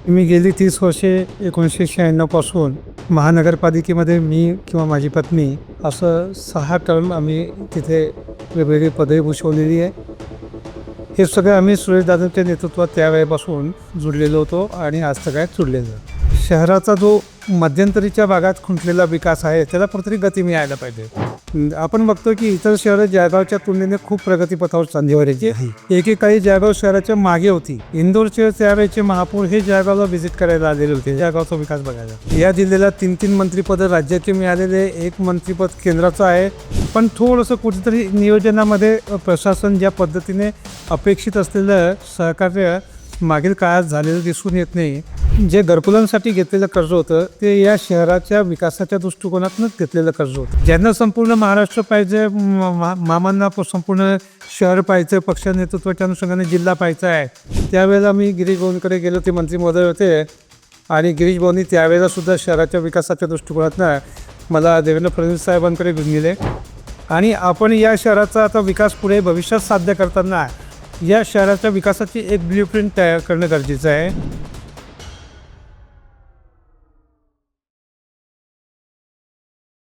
मी गेली 30 वर्षे 1996 पासून महानगरपालिकेमध्ये मी किंवा माझी पत्नी असं 6 टर्म आम्ही तिथे वेगवेगळी पदवी भूषवलेली आहे. हे सगळं आम्ही सुरेश दादांच्या नेतृत्वात त्यावेळेपासून जुळलेलो होतो आणि आज सगळ्यात जुळलेलो. शहराचा जो मध्यंतरीच्या भागात खुंटलेला विकास आहे त्याला कुठेतरी गती मिळायला पाहिजे. आपण बघतो की इतर शहरं जळगावच्या तुलनेने खूप प्रगतीपथावर चाललीवर आहे. एकेकाळी जळगाव शहराच्या मागे होती. इंदोरचे त्यावेळेचे महापौर हे जळगावला व्हिजिट करायला आलेले होते जळगावचा विकास बघायला. या जिल्ह्याला 3 मंत्रिपद राज्याचे मिळालेले, 1 मंत्रिपद केंद्राचं आहे. पण थोडंसं कुठेतरी नियोजनामध्ये प्रशासन ज्या पद्धतीने अपेक्षित असलेलं सहकार्य मागील काळात झालेलं दिसून येत नाही. जे घरकुलांसाठी घेतलेलं कर्ज होतं ते या शहराच्या विकासाच्या दृष्टिकोनातूनच घेतलेलं कर्ज होतं. ज्यांना संपूर्ण महाराष्ट्र पाहिजे, मामांना संपूर्ण शहर पाहिजे, पक्ष नेतृत्वाच्या अनुषंगाने जिल्हा पाहिजे आहे, त्यावेळेला मी गिरीश भाऊंकडे गेलो. ते मंत्री महोदय होते आणि गिरीश भाऊंनी त्यावेळेला सुद्धा शहराच्या विकासाच्या दृष्टिकोनातनं मला देवेंद्र फडणवीस साहेबांकडे घेऊन गेले. आणि आपण या शहराचा आता विकास पुढे भविष्यात साध्य करताना या शहराच्या विकासाची एक ब्ल्यूप्रिंट तयार करणं गरजेचं आहे.